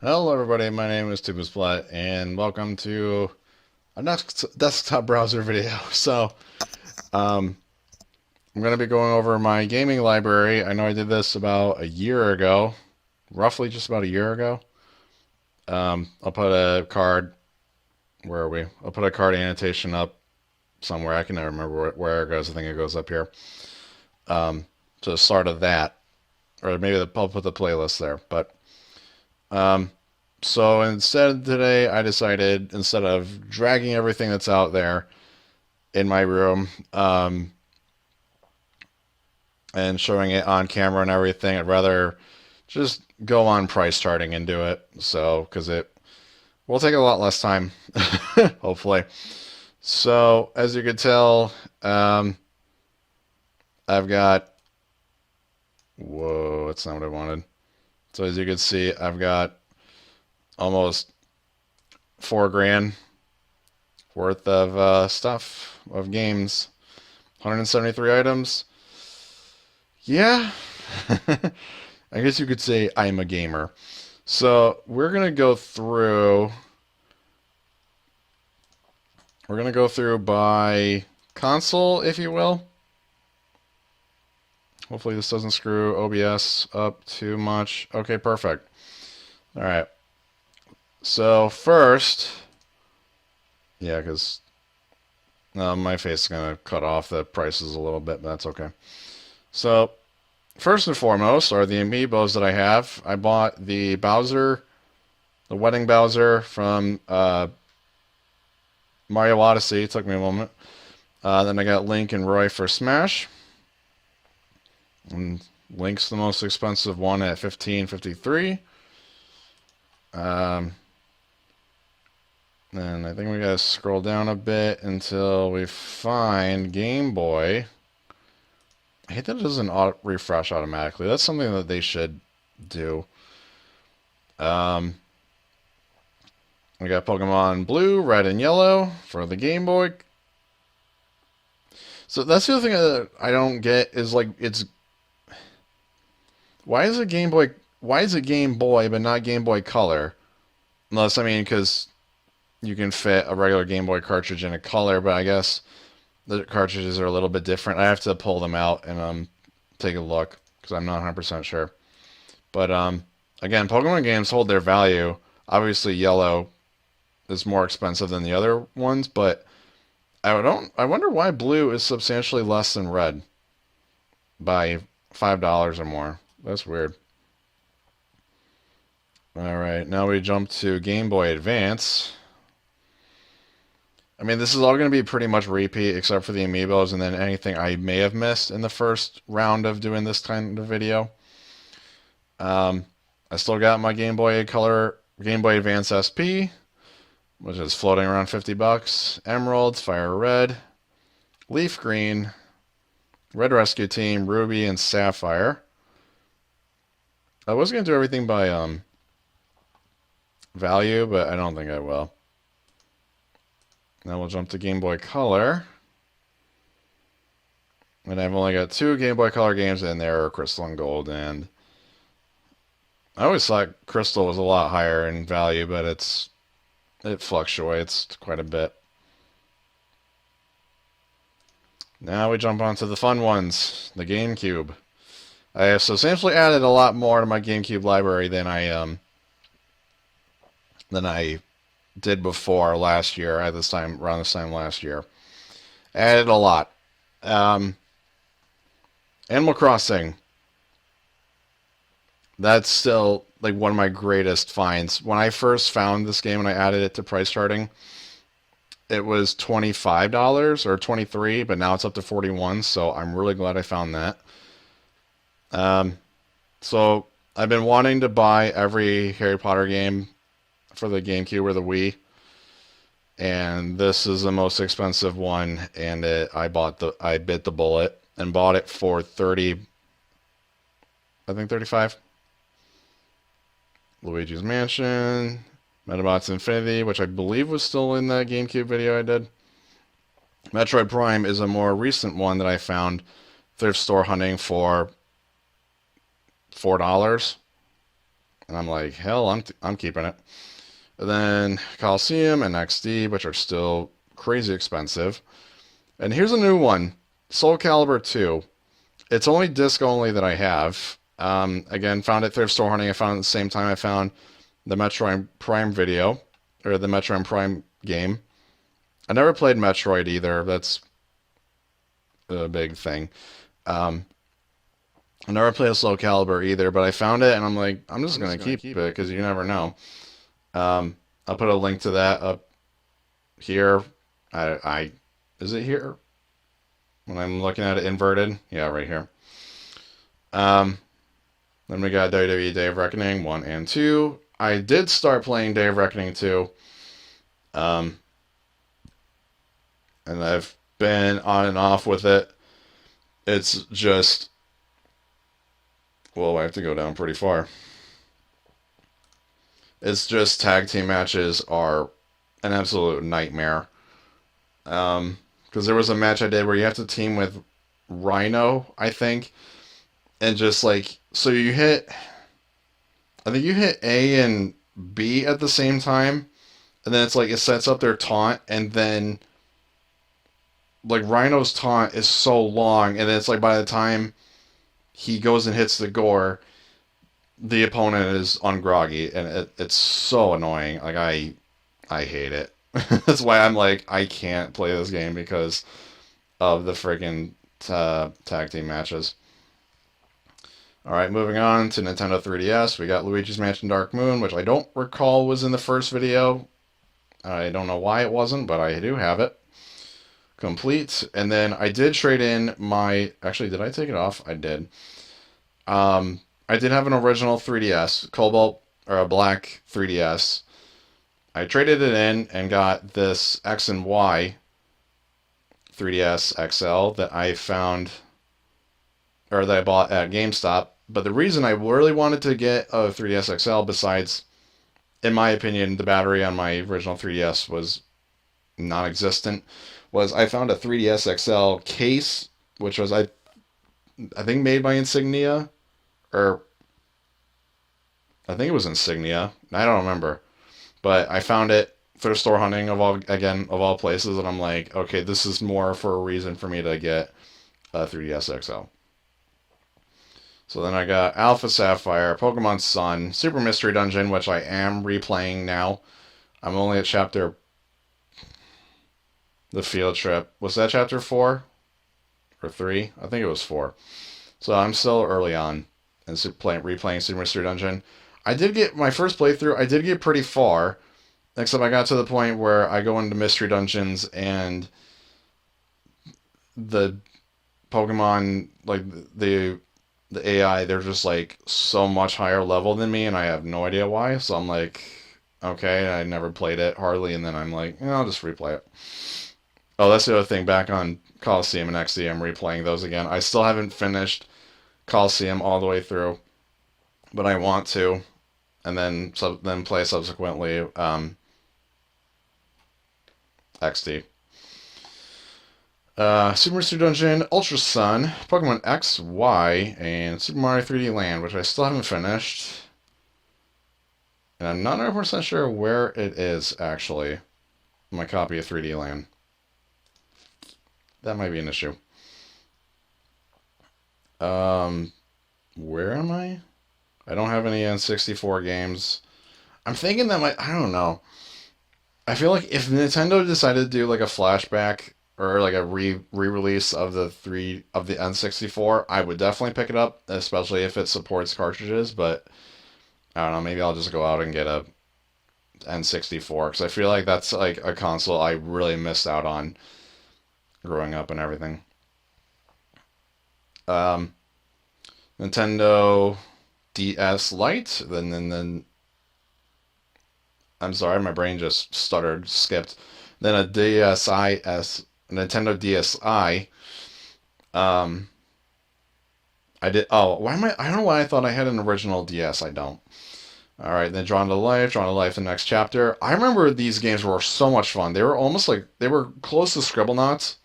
Hello everybody, my name is Tubasplat and welcome to a next desktop browser video. Um, I'm going to be going over my gaming library. I know I did this about a year ago, roughly just about a year ago. I'll put a card, where are we? I'll put a card annotation up somewhere. I can never remember where it goes. I think it goes up here. To the start of that, or maybe I'll put the playlist there. But um, So instead today, I decided instead of dragging everything that's out there in my room and showing it on camera and everything, I'd rather just go on price charting and do it. So, because it will take a lot less time, hopefully. So, as you could tell, I've got, whoa, that's not what I wanted. So, as you can see, I've got almost 4 grand worth of stuff of games. 173 items. Yeah, I guess you could say I'm a gamer. So we're gonna go through. We're gonna go through by console, if you will. Hopefully this doesn't screw OBS up too much. Okay, perfect. All right. So first, yeah, because my face is gonna cut off the prices a little bit, but that's okay. So first and foremost are the Amiibos that I have. I bought the Bowser, the Wedding Bowser from Mario Odyssey. It took me a moment. Then I got Link and Roy for Smash. And Link's the most expensive one at $15.53. And I think we gotta scroll down a bit until we find Game Boy. I hate that it doesn't refresh automatically. That's something that they should do. We got Pokemon Blue, Red, and Yellow for the Game Boy. So that's the other thing that I don't get is like why is it Game Boy? Why is it Game Boy but not Game Boy Color? Unless I mean because you can fit a regular Game Boy cartridge in a color, but I guess the cartridges are a little bit different. I have to pull them out and take a look because I'm not 100% sure. But again, Pokemon games hold their value. Obviously, Yellow is more expensive than the other ones, but I wonder why Blue is substantially less than Red by $5 or more. That's weird. All right, now we jump to Game Boy Advance. I mean, this is all going to be pretty much repeat except for the Amiibos and then anything I may have missed in the first round of doing this kind of video. I still got my Game Boy Color, Game Boy Advance SP, which is floating around 50 bucks. Emeralds, Fire Red, Leaf Green, Red Rescue Team, Ruby, and Sapphire. I was going to do everything by value, but I don't think I will. Now we'll jump to Game Boy Color. And I've only got 2 Game Boy Color games in there, Crystal and Gold, and I always thought Crystal was a lot higher in value, but it fluctuates quite a bit. Now we jump on to the fun ones, the Gamecube. I have substantially added a lot more to my Gamecube library than I did before last year. At this time, around this time last year, added a lot. Animal Crossing. That's still like one of my greatest finds. When I first found this game and I added it to price charting, it was $25 or 23, but now it's up to 41. So I'm really glad I found that. So I've been wanting to buy every Harry Potter game for the GameCube or the Wii, and this is the most expensive one. And I bit the bullet and bought it for 30. I think 35. Luigi's Mansion, Metabots Infinity, which I believe was still in that GameCube video I did. Metroid Prime is a more recent one that I found thrift store hunting for $4. And I'm like, hell, I'm keeping it. And then Coliseum and XD, which are still crazy expensive. And here's a new one, Soul Calibur 2. It's only disc only that I have. Again, found it thrift store hunting. I found it at the same time I found the Metroid Prime video, or the Metroid Prime game. I never played Metroid either. That's a big thing. I never played a Soul Calibur either, but I found it and I'm like, I'm just going to keep it because you never know. I'll put a link to that up here. Is it here? When I'm looking at it inverted? Yeah, right here. Then we got WWE Day of Reckoning 1 and 2. I did start playing Day of Reckoning 2. And I've been on and off with it. It's just... Well, I have to go down pretty far. It's just tag team matches are an absolute nightmare. Because there was a match I did where you have to team with Rhino, I think. And just like, so you hit, I think you hit A and B at the same time. And then it's like, it sets up their taunt. And then, like, Rhino's taunt is so long. And then it's like, by the time he goes and hits the gore, the opponent is ungroggy. And it's so annoying. Like, I hate it. That's why I'm like, I can't play this game because of the freaking tag team matches. Alright, moving on to Nintendo 3DS. We got Luigi's Mansion Dark Moon, which I don't recall was in the first video. I don't know why it wasn't, but I do have it. Complete. And then I did trade in my... Actually, did I take it off? I did. I did have an original 3DS, Cobalt, or a black 3DS. I traded it in and got this X and Y 3DS XL that I found, or that I bought at GameStop. But the reason I really wanted to get a 3DS XL, besides, in my opinion, the battery on my original 3DS was non-existent, was I found a 3DS XL case, which was, I think, made by Insignia, or I think it was Insignia. I don't remember. But I found it thrift store hunting of all places, and I'm like, okay, this is more for a reason for me to get a 3DS XL. So then I got Alpha Sapphire, Pokemon Sun, Super Mystery Dungeon, which I am replaying now. I'm only at chapter... The Field Trip. Was that chapter 4? Or 3? I think it was 4. So I'm still early on and replaying Super Mystery Dungeon. I did get my first playthrough. I did get pretty far, except I got to the point where I go into Mystery Dungeons and the Pokemon, like the AI, they're just like so much higher level than me, and I have no idea why. So I'm like, okay, I never played it hardly, and then I'm like, I'll just replay it. Oh, that's the other thing. Back on Coliseum and XD, I'm replaying those again. I still haven't finished Coliseum all the way through, but I want to, and then play subsequently XD. Super Mystery Dungeon, Ultra Sun, Pokemon X, Y, and Super Mario 3D Land, which I still haven't finished. And I'm not 100% sure where it is, actually, my copy of 3D Land. That might be an issue. Where am I? I don't have any N64 games. I'm thinking that I don't know. I feel like if Nintendo decided to do like a flashback or like a re-release of the N64, I would definitely pick it up, especially if it supports cartridges, but I don't know, maybe I'll just go out and get a N64 because I feel like that's like a console I really missed out on growing up and everything. Nintendo DS Lite, then I'm sorry, my brain just skipped. Then a Nintendo DSi. I did. Oh, why am I don't know why I thought I had an original DS. I don't. All right, then Drawn to Life, the next chapter. I remember these games were so much fun. They were almost like they were close to Scribblenauts.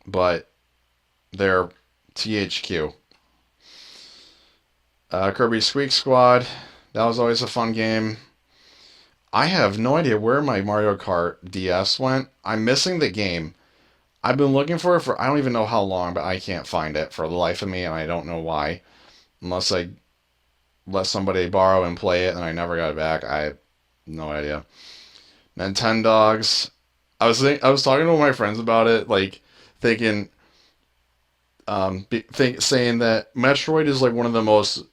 But they're THQ. Kirby Squeak Squad. That was always a fun game. I have no idea where my Mario Kart DS went. I'm missing the game. I've been looking for it for I don't even know how long, but I can't find it for the life of me, and I don't know why. Unless I let somebody borrow and play it, and I never got it back. I have no idea. Nintendogs. I was talking to my friends about it, like thinking, saying that Metroid is like one of the most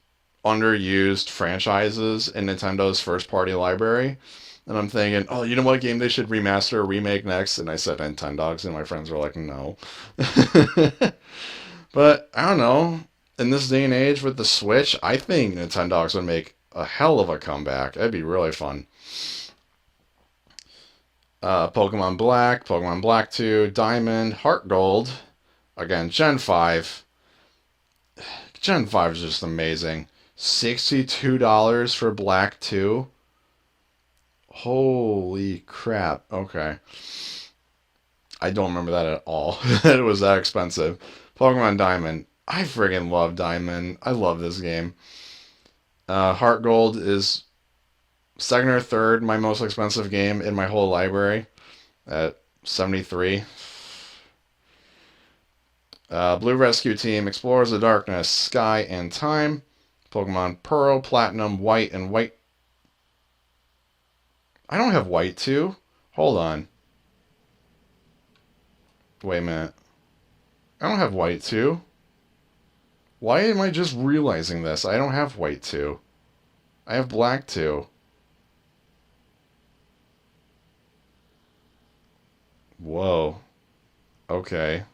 underused franchises in Nintendo's first party library. And I'm thinking, oh, you know what game they should remaster or remake next? And I said Nintendogs, and my friends were like, no. But I don't know. In this day and age with the Switch, I think Nintendogs would make a hell of a comeback. That'd be really fun. Pokemon Black, Pokemon Black 2, Diamond, Heart Gold. Again, Gen 5. Gen 5 is just amazing. $62 for Black 2. Holy crap. Okay. I don't remember that at all. It was that expensive. Pokemon Diamond. I friggin' love Diamond. I love this game. Heart Gold is second or third my most expensive game in my whole library at $73. Blue Rescue Team, Explorers of Darkness, Sky and Time. Pokemon Pearl, Platinum, White, and White. I don't have White too. Hold on. Wait a minute. I don't have White too. Why am I just realizing this? I don't have White too. I have Black too. Whoa. Okay.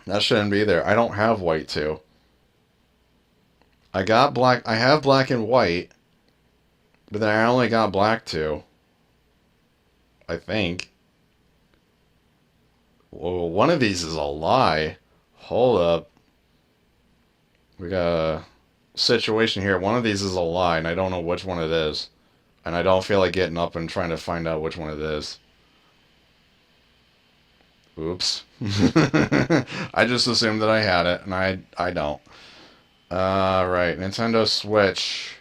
That shouldn't be there. I don't have White too. I got Black. I have Black and White. But then I only got Black too. I think. Well, one of these is a lie. Hold up. We got a situation here. One of these is a lie, and I don't know which one it is. And I don't feel like getting up and trying to find out which one it is. Oops. I just assumed that I had it, and I don't. Right. Nintendo Switch.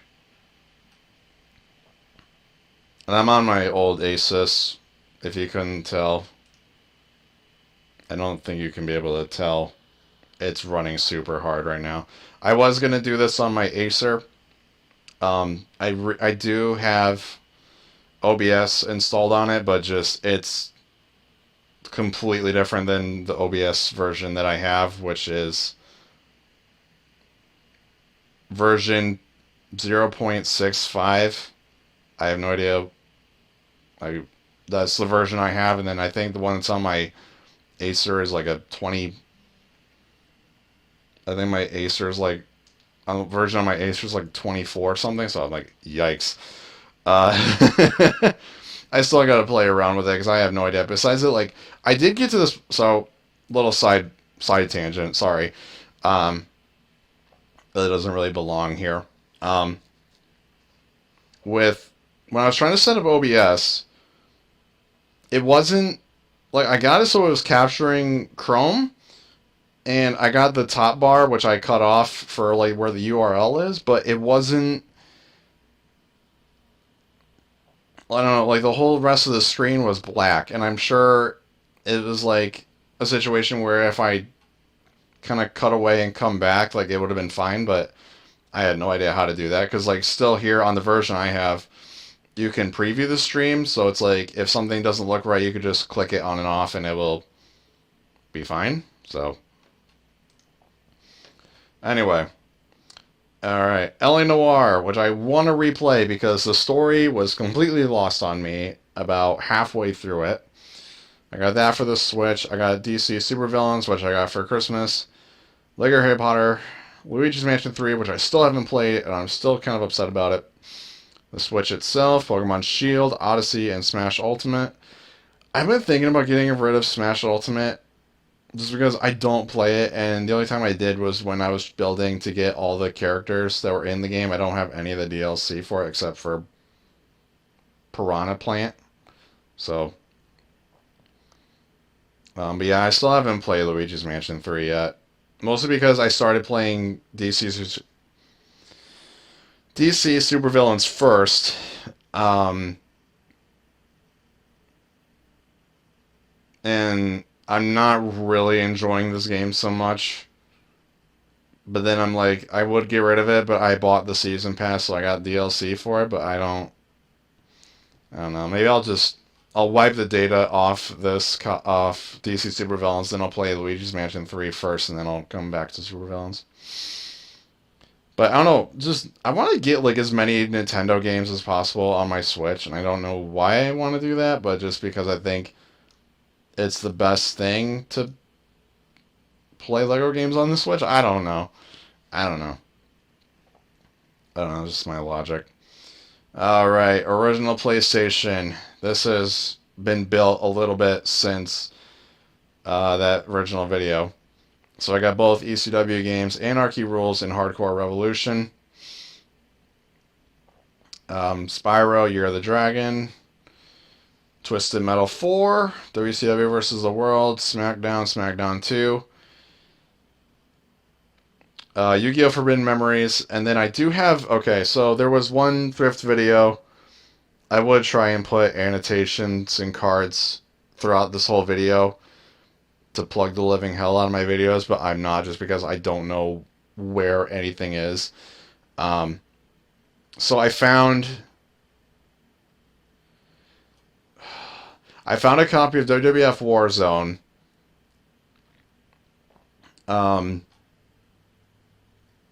And I'm on my old Asus, if you couldn't tell. I don't think you can be able to tell. It's running super hard right now. I was going to do this on my Acer. I do have OBS installed on it, but just it's completely different than the OBS version that I have, which is version 0.65. I have no idea. That's the version I have, and then I think the one that's on my Acer is like a 20. I think my Acer is like, a version on my Acer is like 24 or something, so I'm like, yikes. I still gotta play around with it because I have no idea. Besides it, like, I did get to this, so, little side tangent, sorry. That doesn't really belong here. When I was trying to set up OBS, it wasn't, like, I got it so it was capturing Chrome, and I got the top bar, which I cut off for, like, where the URL is, but it wasn't, I don't know, like, the whole rest of the screen was black, and I'm sure it was, like, a situation where if I kind of cut away and come back, like, it would have been fine, but I had no idea how to do that, because, like, still here on the version I have, you can preview the stream, so it's like, if something doesn't look right, you could just click it on and off, and it will be fine, so. Anyway. Alright, L.A. Noire, which I want to replay, because the story was completely lost on me about halfway through it. I got that for the Switch. I got DC Supervillains, which I got for Christmas. Lego Harry Potter. Luigi's Mansion 3, which I still haven't played, and I'm still kind of upset about it. The Switch itself, Pokemon Shield, Odyssey, and Smash Ultimate. I've been thinking about getting rid of Smash Ultimate just because I don't play it, and the only time I did was when I was building to get all the characters that were in the game. I don't have any of the DLC for it except for Piranha Plant. So, but yeah, I still haven't played Luigi's Mansion 3 yet. Mostly because I started playing DC supervillains first. Um, and I'm not really enjoying this game so much. But then I'm like, I would get rid of it, but I bought the season pass, so I got DLC for it. But I don't know. Maybe I'll wipe the data off off DC Supervillains, then I'll play Luigi's Mansion 3 first, and then I'll come back to Supervillains. But I don't know. Just I want to get like as many Nintendo games as possible on my Switch, and I don't know why I want to do that, but just because I think it's the best thing to play Lego games on the Switch. I don't know. I don't know. I don't know. Just my logic. All right, original PlayStation. This has been built a little bit since that original video. So I got both ECW games, Anarchy Rules and Hardcore Revolution. Spyro, Year of the Dragon. Twisted Metal 4, WCW vs. the World, SmackDown, SmackDown 2. Yu-Gi-Oh! Forbidden Memories, and then I do have, okay, so there was one thrift video. I would try and put annotations and cards throughout this whole video to plug the living hell out of my videos, but I'm not, just because I don't know where anything is. So I found a copy of WWF Warzone.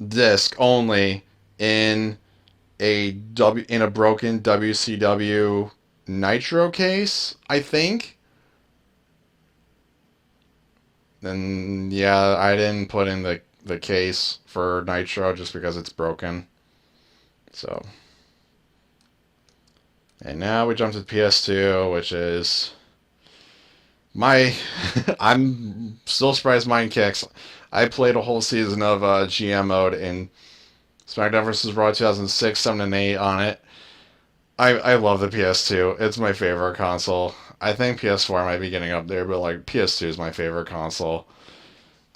Disc only in a broken WCW Nitro case, I think. And yeah, I didn't put in the case for Nitro just because it's broken. So, and now we jump to PS2, which is I'm still surprised mine kicks. I played a whole season of GM mode in SmackDown vs. Raw 2006, 7, and 8 on it. I love the PS2. It's my favorite console. I think PS4 might be getting up there, but like PS2 is my favorite console.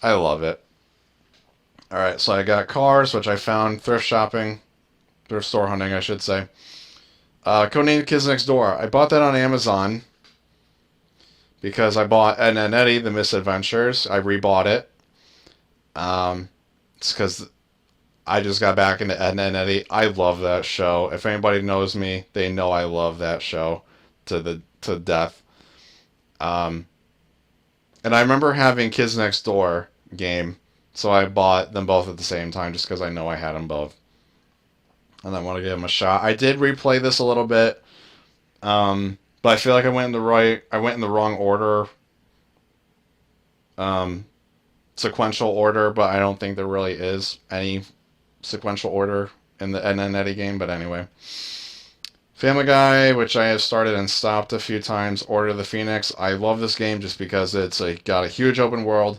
I love it. Alright, so I got Cars, which I found thrift store hunting, I should say. Codenamed Kids Next Door. I bought that on Amazon because I bought Ed and Eddie, The Misadventures. I rebought it. It's because I just got back into Ed and Eddie. I love that show. If anybody knows me, they know I love that show to death. And I remember having Kids Next Door game, so I bought them both at the same time just because I know I had them both. And I want to give them a shot. I did replay this a little bit, but I feel like I went in the wrong order. Sequential order, but I don't think there really is any sequential order in the Ed and Eddie game, but anyway. Family Guy, which I have started and stopped a few times. Order of the Phoenix. I love this game just because it's got a huge open world,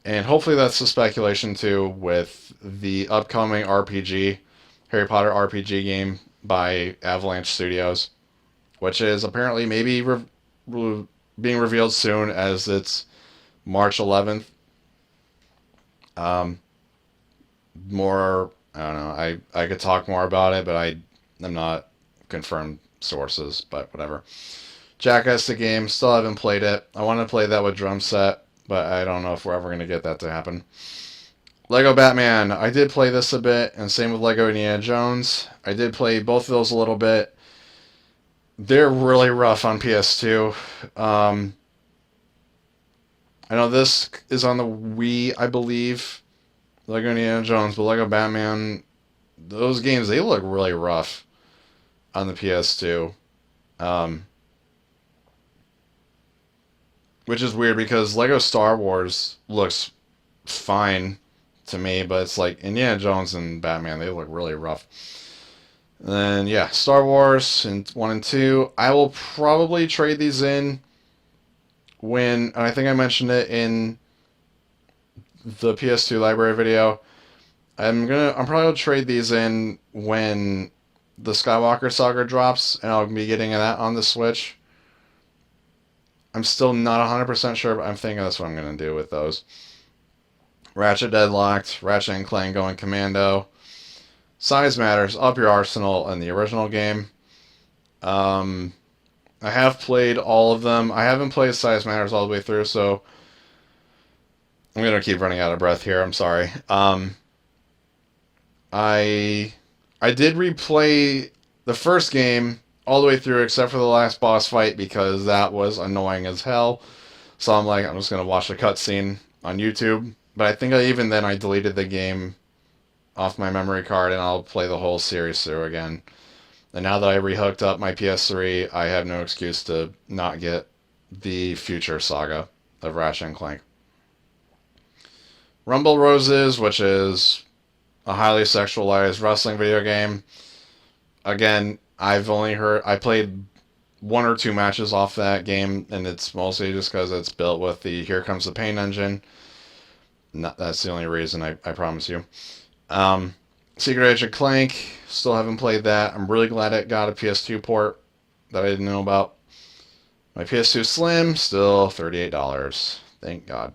and hopefully that's the speculation too with the upcoming RPG, Harry Potter RPG game by Avalanche Studios, which is apparently maybe being revealed soon, as it's March 11th. More, I don't know, I could talk more about it, but I'm not confirmed sources, but whatever. Jackass the game, still haven't played it. I want to play that with drum set, but I don't know if we're ever going to get that to happen. Lego Batman, I did play this a bit, and same with Lego Indiana Jones. I did play both of those a little bit. They're really rough on PS2. I know this is on the Wii, I believe, Lego Indiana Jones, but Lego Batman, those games, they look really rough on the PS2. Which is weird because Lego Star Wars looks fine to me, but it's like Indiana Jones and Batman, they look really rough. And then, yeah, Star Wars and 1 and 2. I will probably trade these in and I think I mentioned it in the PS2 library video. I'm probably gonna trade these in when the Skywalker Saga drops, and I'll be getting that on the Switch. I'm still not 100% sure, but I'm thinking that's what I'm gonna do with those. Ratchet Deadlocked, Ratchet and Clank Going Commando, Size Matters, Up Your Arsenal, and the original game. I have played all of them. I haven't played Size Matters all the way through, so I'm gonna keep running out of breath here. I'm sorry. I did replay the first game all the way through, except for the last boss fight, because that was annoying as hell. So I'm like, I'm just gonna watch the cutscene on YouTube. But I think even then I deleted the game off my memory card, and I'll play the whole series through again. And now that I rehooked up my PS3, I have no excuse to not get the future saga of Ratchet and Clank. Rumble Roses, which is a highly sexualized wrestling video game. Again, I played one or two matches off that game, and it's mostly just because it's built with the Here Comes the Pain engine. That's the only reason, I promise you. Secret Agent Clank, still haven't played that. I'm really glad it got a PS2 port that I didn't know about. My PS2 Slim, still $38. Thank God.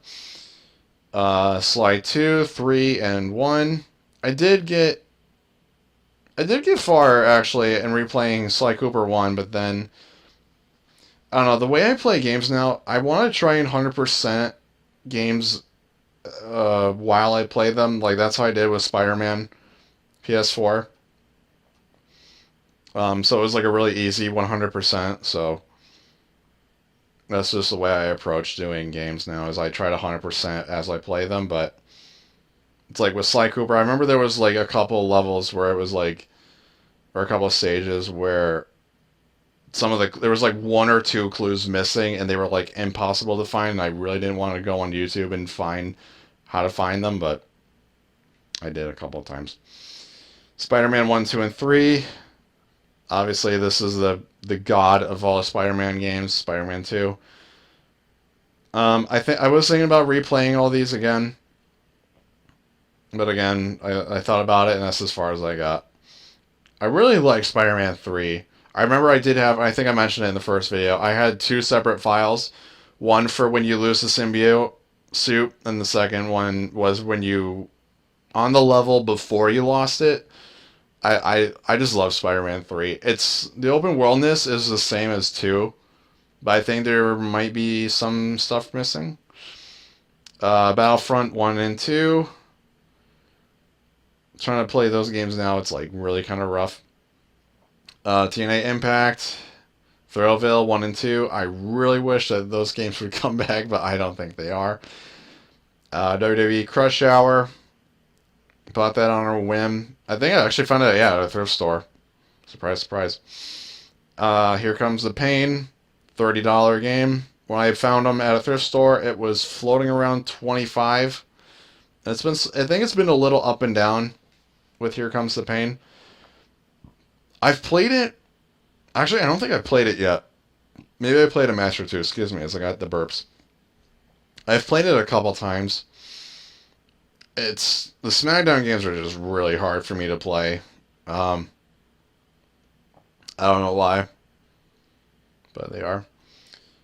Sly 2, 3, and 1. I did get far, actually, in replaying Sly Cooper 1, but then, I don't know, the way I play games now, I want to try and 100% games while I play them. Like, that's how I did with Spider-Man PS4. So it was like a really easy 100%, so that's just the way I approach doing games now, is I try to 100% as I play them. But it's like with Sly Cooper, I remember there was like a couple levels where it was like, or a couple of stages where there was like one or two clues missing, and they were like impossible to find, and I really didn't want to go on YouTube and find how to find them, but I did a couple of times. Spider-Man 1, 2, and 3. Obviously, this is the god of all the Spider-Man games, Spider-Man 2. I was thinking about replaying all these again, but again, I thought about it, and that's as far as I got. I really like Spider-Man 3. I remember I think I mentioned it in the first video, I had two separate files. One for when you lose the symbiote suit, and the second one was when you, on the level before you lost it. I just love Spider-Man 3. The open worldness is the same as 2, but I think there might be some stuff missing. Battlefront 1 and 2. Trying to play those games now, it's like really kind of rough. TNA Impact, Thrillville 1 and 2. I really wish that those games would come back, but I don't think they are. WWE Crush Hour. Bought that on a whim. I think I actually found it, at a thrift store. Surprise, surprise. Here Comes the Pain, $30 game. When I found them at a thrift store, it was floating around $25. And I think it's been a little up and down with Here Comes the Pain. I've played it. Actually, I don't think I've played it yet. Maybe I played a match or two. Excuse me, as I got the burps. I've played it a couple times. The SmackDown games are just really hard for me to play. I don't know why, but they are.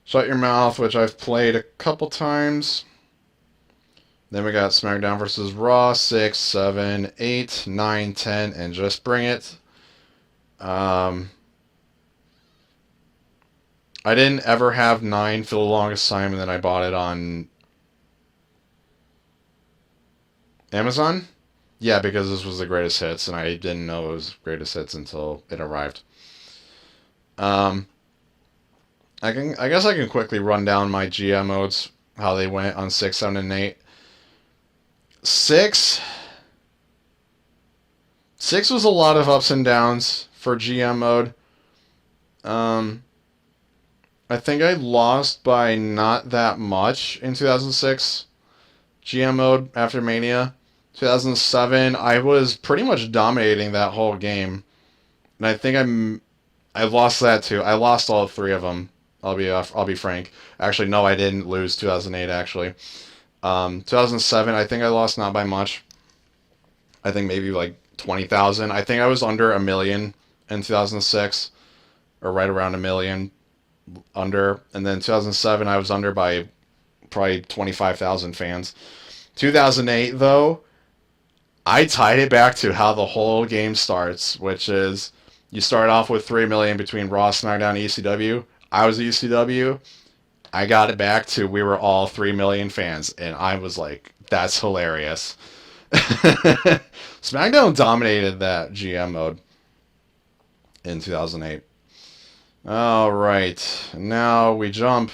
Shut Your Mouth, which I've played a couple times. Then we got SmackDown vs. Raw, 6, 7, 8, 9, 10, and Just Bring It. I didn't ever have 9 for the longest time, and then I bought it on Amazon? Yeah, because this was the greatest hits, and I didn't know it was greatest hits until it arrived. I guess I can quickly run down my GM modes, how they went on 6, 7, and 8. 6 was a lot of ups and downs for GM mode. I think I lost by not that much in 2006 GM mode after Mania. 2007, I was pretty much dominating that whole game, and I think I lost that too. I lost all 3 of them. I'll be frank. Actually, no, I didn't lose 2008. Actually, 2007, I think I lost not by much. I think maybe like 20,000. I think I was under 1 million in 2006, or right around 1 million under. And then 2007, I was under by probably 25,000 fans. 2008, though, I tied it back to how the whole game starts, which is you start off with 3 million between Raw, SmackDown, and ECW. I was ECW. I got it back to we were all 3 million fans, and I was like, that's hilarious. SmackDown dominated that GM mode in 2008. All right, now we jump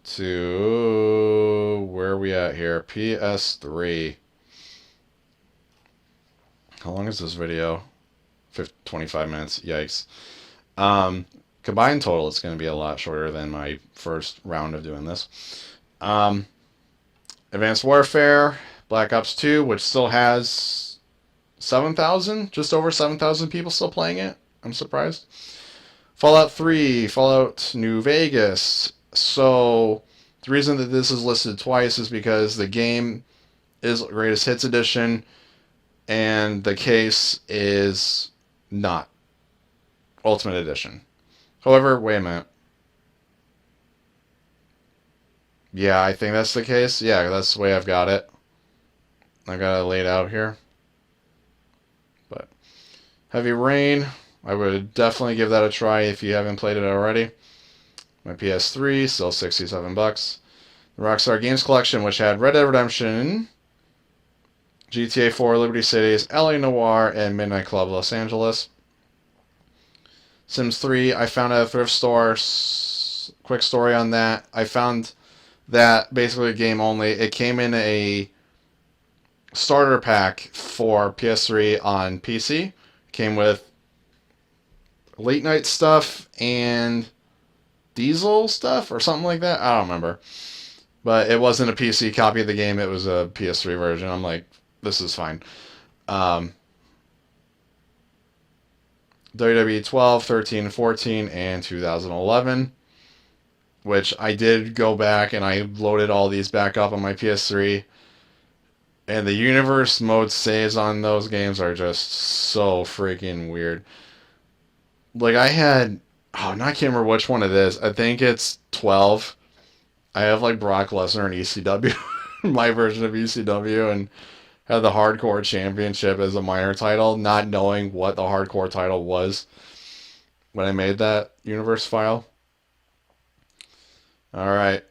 to where are we at here? PS3. How long is this video? 25 minutes. Yikes. Combined total, it's going to be a lot shorter than my first round of doing this. Advanced Warfare, Black Ops 2, which still has 7,000, just over 7,000 people still playing it. I'm surprised. Fallout 3, Fallout New Vegas. So the reason that this is listed twice is because the game is Greatest Hits Edition, and the case is not Ultimate Edition. However, wait a minute. Yeah, I think that's the case. Yeah, that's the way I've got it. I've got it laid out here. But Heavy Rain, I would definitely give that a try if you haven't played it already. My PS3, still $67. The Rockstar Games Collection, which had Red Dead Redemption, GTA 4, Liberty Cities, LA Noire, and Midnight Club Los Angeles. Sims 3, I found at a thrift store. Quick story on that. I found that basically a game only. It came in a starter pack for PS3 on PC. Came with late night stuff and diesel stuff or something like that. I don't remember. But it wasn't a PC copy of the game. It was a PS3 version. I'm like, this is fine. WWE 12, 13, 14, and 2011, which I did go back and I loaded all these back up on my PS3, and the universe mode saves on those games are just so freaking weird. Like I had, I can't remember which one it is. I think it's 12. I have like Brock Lesnar and ECW, my version of ECW, and had the Hardcore Championship as a minor title, not knowing what the Hardcore title was when I made that universe file. Alright.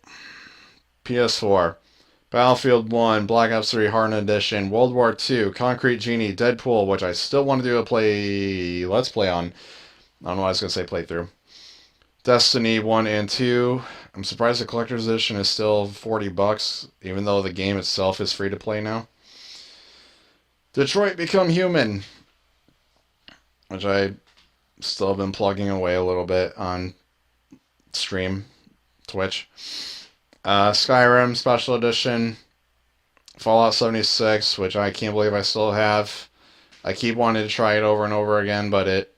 PS4. Battlefield 1, Black Ops 3, Hardened Edition, World War 2, Concrete Genie, Deadpool, which I still want to do a let's play on. I don't know why I was going to say playthrough. Destiny 1 and 2. I'm surprised the Collector's Edition is still $40, even though the game itself is free to play now. Detroit Become Human, which I still have been plugging away a little bit on stream, Twitch. Skyrim Special Edition, Fallout 76, which I can't believe I still have. I keep wanting to try it over and over again, but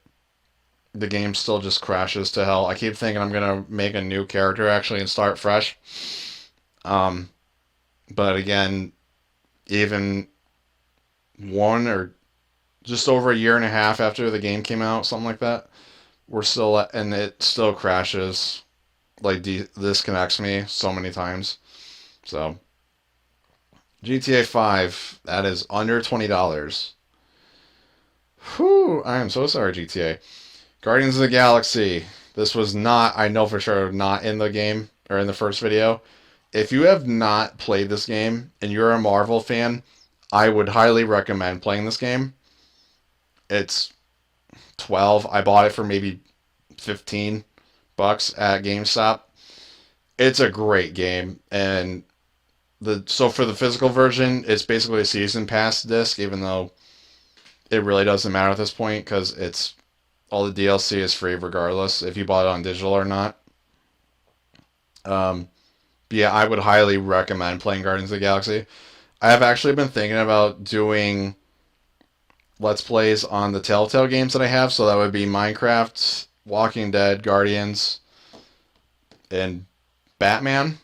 the game still just crashes to hell. I keep thinking I'm going to make a new character actually and start fresh. But again, even one or just over a year and a half after the game came out, something like that, we're still and it still crashes, like disconnects me so many times. So GTA 5, that is under $20. Whew, I am so sorry, GTA. Guardians of the Galaxy, this was not, I know for sure, not in the game or in the first video. If you have not played this game and you're a Marvel fan, I would highly recommend playing this game. It's $12. I bought it for maybe $15 at GameStop. It's a great game, and so for the physical version, it's basically a season pass disc, even though it really doesn't matter at this point because it's all the DLC is free regardless if you bought it on digital or not. But yeah, I would highly recommend playing Guardians of the Galaxy. I have actually been thinking about doing Let's Plays on the Telltale games that I have, so that would be Minecraft, Walking Dead, Guardians, and Batman.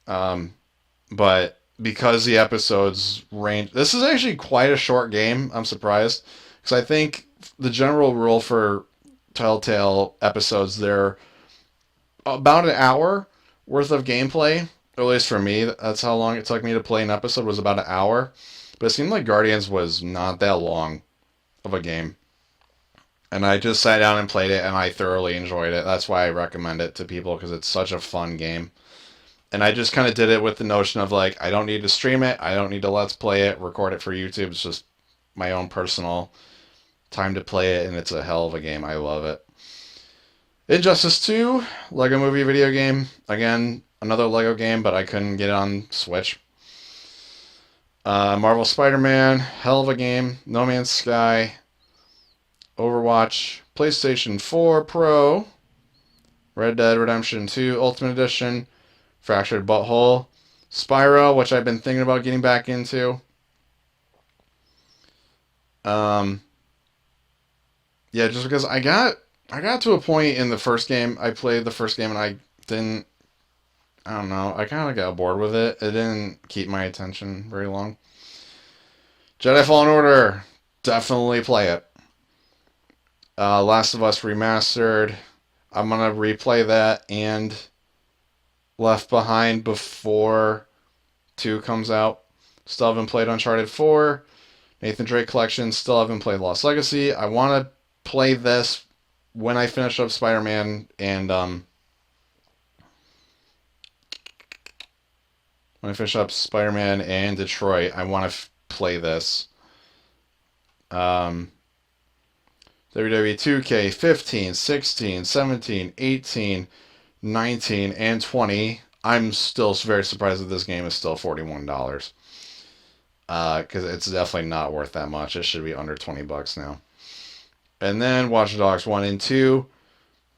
But because the episodes range... This is actually quite a short game, I'm surprised. Because I think the general rule for Telltale episodes, they're about an hour worth of gameplay, At least for me, that's how long it took me to play an episode, was about an hour. But it seemed like Guardians was not that long of a game. And I just sat down and played it, and I thoroughly enjoyed it. That's why I recommend it to people, because it's such a fun game. And I just kind of did it with the notion of, like, I don't need to stream it. I don't need to let's play it, record it for YouTube. It's just my own personal time to play it, and it's a hell of a game. I love it. Injustice 2, Lego Movie video game. Again, another Lego game, but I couldn't get it on Switch. Marvel Spider-Man, hell of a game. No Man's Sky. Overwatch. PlayStation 4 Pro. Red Dead Redemption 2 Ultimate Edition. Fractured Butthole. Spyro, which I've been thinking about getting back into. Yeah, just because I got to a point in the first game. I played the first game and I don't know, I kind of got bored with it. It didn't keep my attention very long. Jedi Fallen Order, definitely play it. Last of Us Remastered, I'm going to replay that, and Left Behind before 2 comes out. Still haven't played Uncharted 4. Nathan Drake Collection, still haven't played Lost Legacy. I want to play this when I finish up Spider-Man, and when I finish up Spider-Man and Detroit, I want to play this. WWE 2K 15, 16, 17, 18, 19, and 20. I'm still very surprised that this game is still $41. Because it's definitely not worth that much. It should be under $20 now. And then Watch Dogs 1 and 2.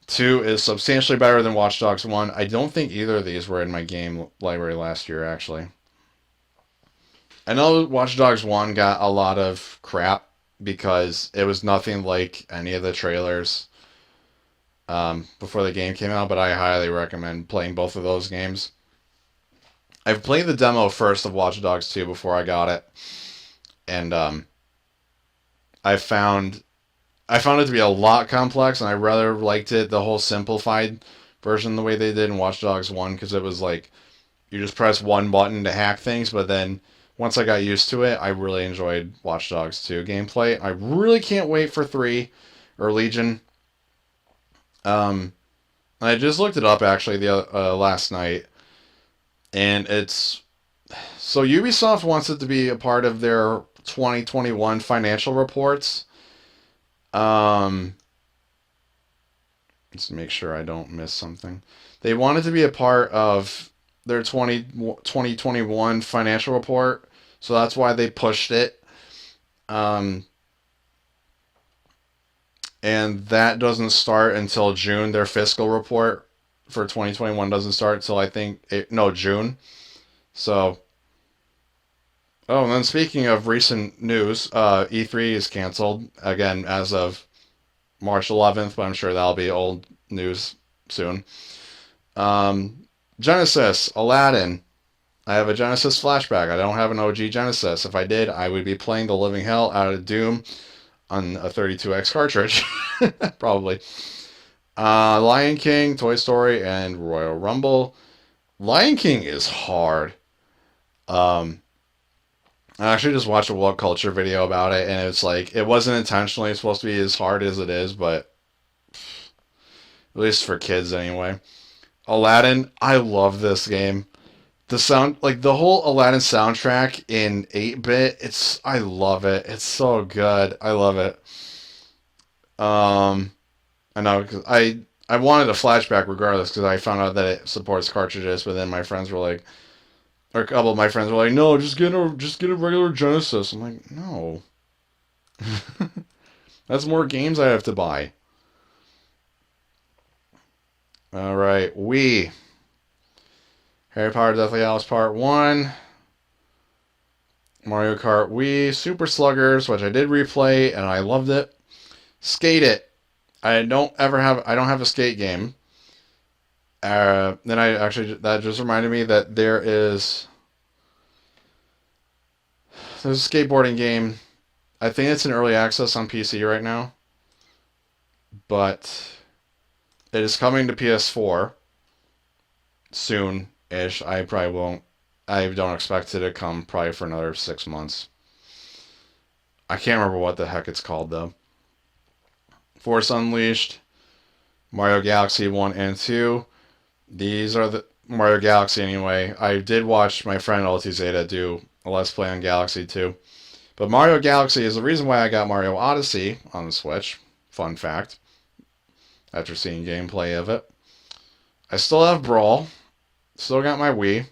2 is substantially better than Watch Dogs 1. I don't think either of these were in my game library last year, actually. I know Watch Dogs 1 got a lot of crap because it was nothing like any of the trailers before the game came out, but I highly recommend playing both of those games. I've played the demo first of Watch Dogs 2 before I got it, and I found it to be a lot complex, and I rather liked it, the whole simplified version, the way they did in Watch Dogs 1, because it was like, you just press one button to hack things, but then once I got used to it, I really enjoyed Watch Dogs 2 gameplay. I really can't wait for 3, or Legion. I just looked it up, actually, the last night, and it's... So Ubisoft wants it to be a part of their 2021 financial reports. Let's make sure I don't miss something. They want it to be a part of their 2021 financial report, so that's why they pushed it. And that doesn't start until June. Their fiscal report for 2021 doesn't start until, I think, June. So, and then speaking of recent news, E3 is canceled again as of March 11th, but I'm sure that'll be old news soon. Genesis, Aladdin. I have a Genesis flashback. I don't have an OG Genesis. If I did, I would be playing the living hell out of Doom on a 32X cartridge. Probably. Lion King, Toy Story, and Royal Rumble. Lion King is hard. I actually just watched a What Culture video about it, and it's like, it wasn't intentionally supposed to be as hard as it is, but at least for kids anyway. Aladdin, I love this game. The sound, like the whole Aladdin soundtrack in 8-bit, I love it. It's so good. I love it. I know, because I wanted a flashback regardless, because I found out that it supports cartridges, but then my friends were like, or a couple of my friends were like, no, just get a regular Genesis. I'm like, no. That's more games I have to buy. Alright, Wii. Harry Potter Deathly Hallows Part 1. Mario Kart Wii. Super Sluggers, which I did replay, and I loved it. Skate It. I don't have a skate game. Then that just reminded me that there's a skateboarding game. I think it's in early access on PC right now, but it is coming to PS4 soon. ish. I probably won't. I don't expect it to come probably for another 6 months. I can't remember what the heck it's called though. Force Unleashed, Mario Galaxy 1 and 2. These are the Mario Galaxy anyway. I did watch my friend Ultizeta do a Let's Play on Galaxy 2. But Mario Galaxy is the reason why I got Mario Odyssey on the Switch. Fun fact. After seeing gameplay of it. I still have Brawl. Still got my Wii.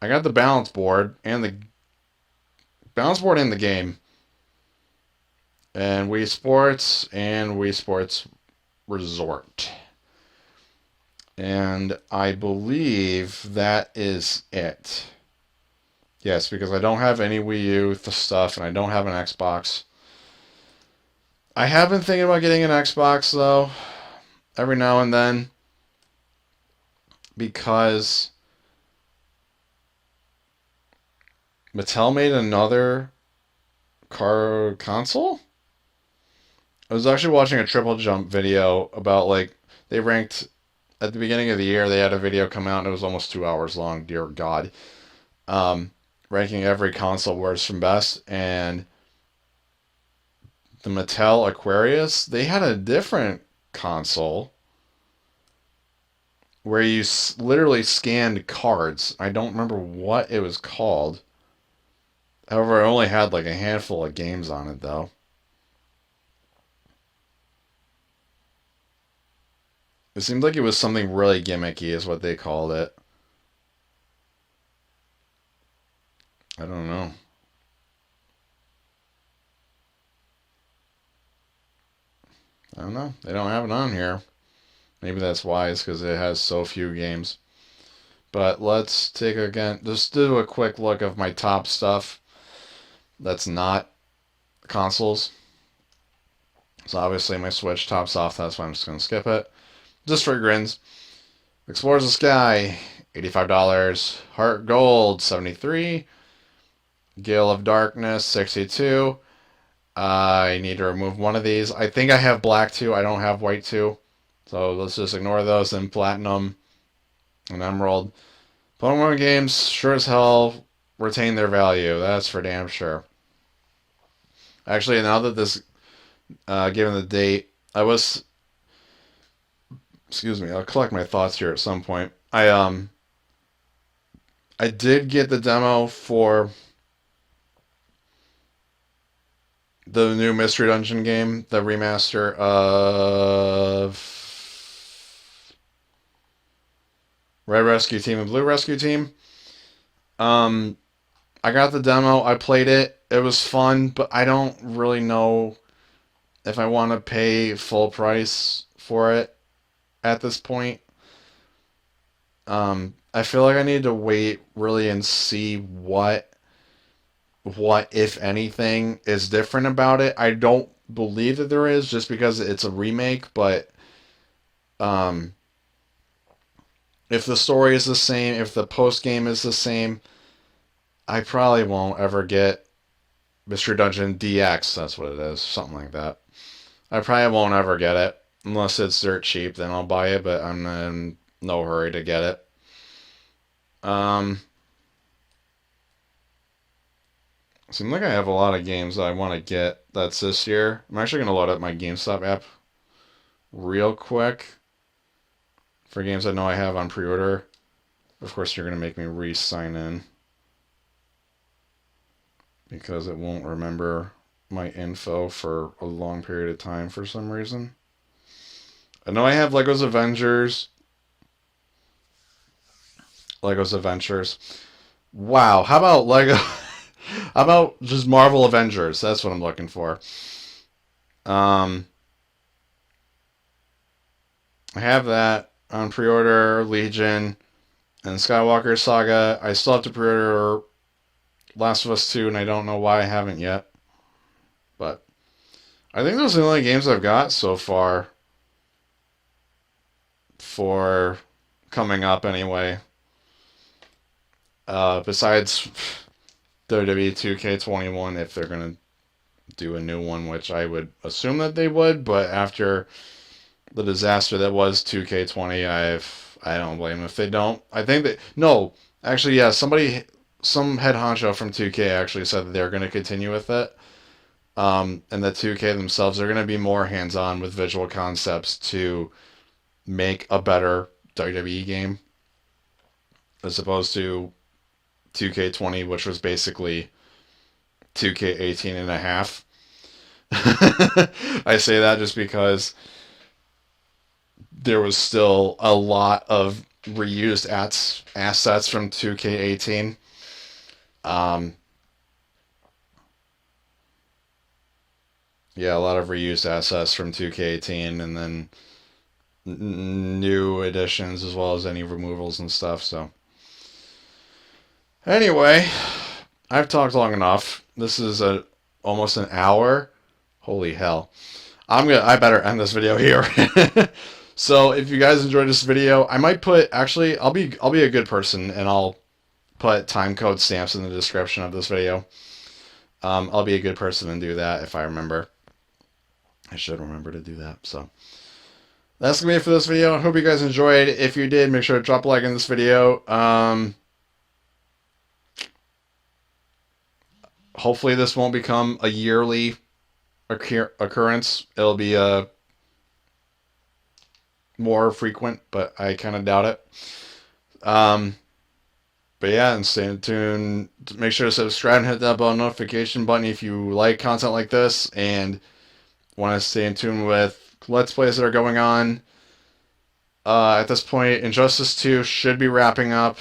I got the balance board and the game. And Wii Sports and Wii Sports Resort. And I believe that is it. Yes, because I don't have any Wii U stuff and I don't have an Xbox. I have been thinking about getting an Xbox though, every now and then. Because Mattel made another car console? I was actually watching a Triple Jump video about, like, they ranked, at the beginning of the year, they had a video come out and it was almost 2 hours long, dear God. Ranking every console worst from best, and the Mattel Aquarius, they had a different console where you literally scanned cards. I don't remember what it was called. However, it only had like a handful of games on it, though. It seemed like it was something really gimmicky, is what they called it. I don't know. I don't know. They don't have it on here. Maybe that's why, it's because it has so few games. But let's take again, just do a quick look of my top stuff that's not consoles. So obviously my Switch tops off, that's why I'm just going to skip it. Just for grins. Explores the Sky, $85. Heart Gold, $73. Gale of Darkness, $62. I need to remove one of these. I think I have black 2. I don't have white 2. So let's just ignore those. And Platinum and Emerald. Pokemon games, sure as hell, retain their value. That's for damn sure. Actually, now that this, given the date, excuse me, I'll collect my thoughts here at some point. I did get the demo for the new Mystery Dungeon game, the remaster of Red Rescue Team and Blue Rescue Team. I got the demo, I played it, it was fun, but I don't really know if I want to pay full price for it at this point. I feel like I need to wait really and see what if anything is different about it. I don't believe that there is, just because it's a remake, but if the story is the same, if the post game is the same, I probably won't ever get Mystery Dungeon DX, that's what it is, something like that. I probably won't ever get it, unless it's dirt cheap, then I'll buy it, but I'm in no hurry to get it. Seems like I have a lot of games that I want to get that's this year. I'm actually going to load up my GameStop app real quick for games I know I have on pre-order. Of course, you're going to make me re-sign in because it won't remember my info for a long period of time for some reason. I know I have Lego's Avengers. Lego's Adventures. Wow, how about Lego? How about just Marvel Avengers? That's what I'm looking for. I have that on pre-order, Legion, and Skywalker Saga. I still have to pre-order Last of Us 2, and I don't know why I haven't yet. But I think those are the only games I've got so far for coming up anyway. Besides WWE 2K21, if they're going to do a new one, which I would assume that they would, but after the disaster that was 2K20, I don't blame them if they don't. I think that, no, actually, yeah, some head honcho from 2K actually said that they're going to continue with it. And that 2K themselves are going to be more hands-on with visual concepts to make a better WWE game as opposed to 2K20, which was basically 2K18 and a half. I say that just because there was still a lot of reused assets from 2K18. Yeah, a lot of reused assets from 2K18, and then new additions as well as any removals and stuff. So anyway, I've talked long enough. This is almost an hour. Holy hell. I better end this video here. So if you guys enjoyed this video, I might put, actually, I'll be a good person and I'll put time code stamps in the description of this video. I'll be a good person and do that if I remember. I should remember to do that. So that's gonna be it for this video. I hope you guys enjoyed. If you did, make sure to drop a like in this video. Hopefully this won't become a yearly occurrence. It'll be more frequent, but I kind of doubt it. But yeah, and stay tuned. Make sure to subscribe and hit that bell notification button if you like content like this and want to stay in tune with Let's Plays that are going on. At this point, Injustice 2 should be wrapping up.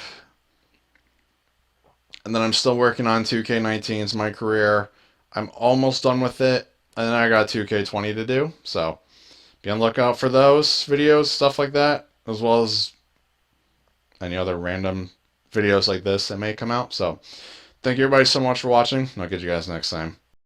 And then I'm still working on 2K19's my career. I'm almost done with it. And then I got 2K20 to do. So be on the lookout for those videos, stuff like that, as well as any other random videos like this that may come out. So thank you everybody so much for watching. I'll get you guys next time.